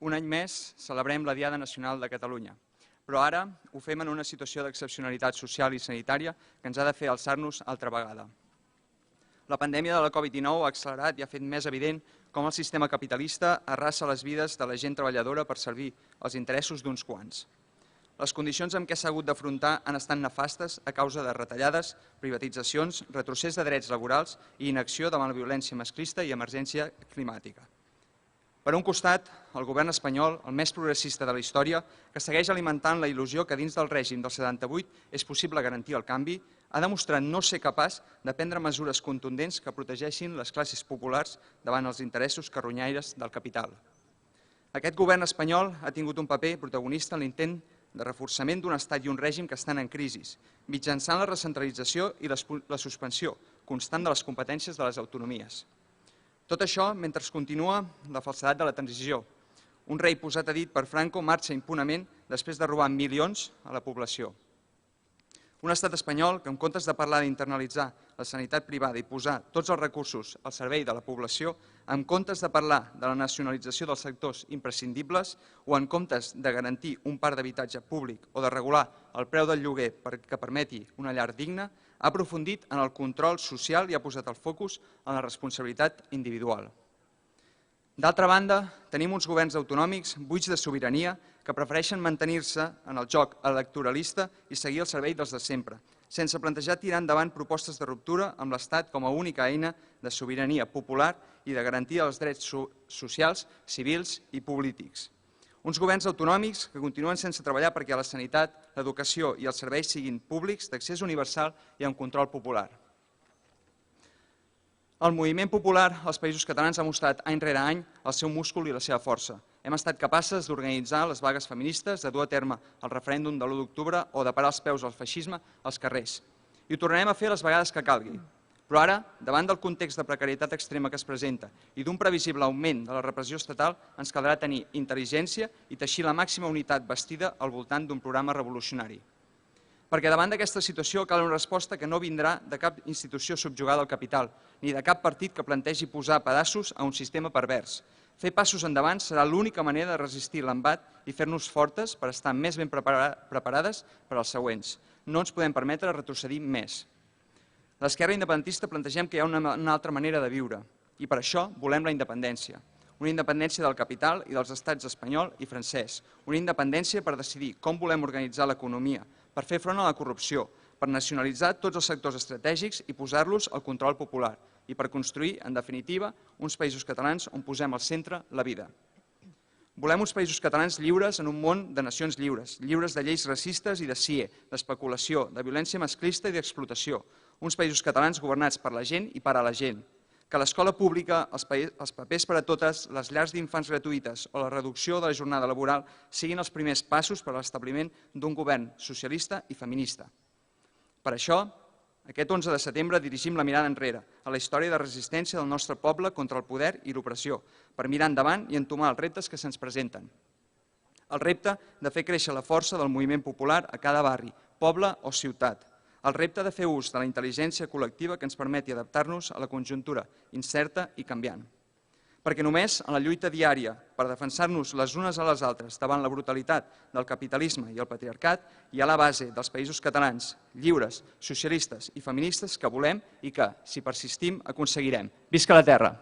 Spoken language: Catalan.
Un any més celebrem la Diada Nacional de Catalunya, però ara ho fem en una situació d'excepcionalitat social i sanitària que ens ha de fer alçar-nos altra vegada. La pandèmia de la Covid-19 ha accelerat i ha fet més evident com el sistema capitalista arrasa les vides de la gent treballadora per servir els interessos d'uns quants. Les condicions amb què s'ha hagut d'afrontar han estat nefastes a causa de retallades, privatitzacions, retrocés de drets laborals i inacció davant la violència masclista i emergència climàtica. Per un costat, el govern espanyol, el més progressista de la història, que segueix alimentant la il·lusió que dins del règim del 78 és possible garantir el canvi, ha demostrat no ser capaç de prendre mesures contundents que protegeixin les classes populars davant els interessos carronyaires del capital. Aquest govern espanyol ha tingut un paper protagonista en l'intent de reforçament d'un estat i un règim que estan en crisi, mitjançant la recentralització i la suspensió constant de les competències de les autonomies. Tot això mentre continua la falsedat de la transició. Un rei posat a dit per Franco marxa impunement després de robar milions a la població. Un estat espanyol que, en comptes de parlar d'internalitzar la sanitat privada i posar tots els recursos al servei de la població, en comptes de parlar de la nacionalització dels sectors imprescindibles o en comptes de garantir un parc d'habitatge públic o de regular el preu del lloguer que permeti una llar digna, ha aprofundit en el control social i ha posat el focus en la responsabilitat individual. D'altra banda, tenim uns governs autonòmics buits de sobirania que prefereixen mantenir-se en el joc electoralista i seguir al servei dels de sempre, sense plantejar tirar endavant propostes de ruptura amb l'Estat com a única eina de sobirania popular i de garantia dels drets socials, civils i polítics. Uns governs autonòmics que continuen sense treballar perquè la sanitat, l'educació i els serveis siguin públics, d'accés universal i amb control popular. El moviment popular als Països Catalans ha mostrat any rere any el seu múscul i la seva força. Hem estat capaces d'organitzar les vagues feministes, de dur a terme el referèndum de l'1 d'octubre o de parar els peus al feixisme als carrers. I ho tornarem a fer les vegades que calgui. Però ara, davant del context de precarietat extrema que es presenta i d'un previsible augment de la repressió estatal, ens caldrà tenir intel·ligència i teixir la màxima unitat bastida al voltant d'un programa revolucionari. Perquè davant d'aquesta situació cal una resposta que no vindrà de cap institució subjugada al capital, ni de cap partit que plantegi posar pedaços a un sistema pervers. Fer passos endavant serà l'única manera de resistir l'embat i fer-nos fortes per estar més ben preparades per als següents. No ens podem permetre retrocedir més. L'esquerra independentista plantegem que hi ha una altra manera de viure i per això volem la independència. Una independència del capital i dels estats espanyol i francès. Una independència per decidir com volem organitzar l'economia, per fer front a la corrupció, per nacionalitzar tots els sectors estratègics i posar-los al control popular i per construir, en definitiva, uns països catalans on posem al centre la vida. Volem uns països catalans lliures en un món de nacions lliures, lliures de lleis racistes i de CIE, d'especulació, de violència masclista i d'explotació. Uns països catalans governats per la gent i per a la gent. Que l'escola pública, els papers per a totes, les llars d'infants gratuïtes o la reducció de la jornada laboral siguin els primers passos per a l'establiment d'un govern socialista i feminista. Per això, aquest 11 de setembre dirigim la mirada enrere, a la història de resistència del nostre poble contra el poder i l'opressió, per mirar endavant i entomar els reptes que se'ns presenten. El repte de fer créixer la força del moviment popular a cada barri, poble o ciutat. El repte de fer ús de la intel·ligència col·lectiva que ens permeti adaptar-nos a la conjuntura incerta i canviant. Perquè només en la lluita diària per defensar-nos les unes a les altres davant la brutalitat del capitalisme i el patriarcat hi ha la base dels països catalans lliures, socialistes i feministes que volem i que, si persistim, aconseguirem. Visca la terra!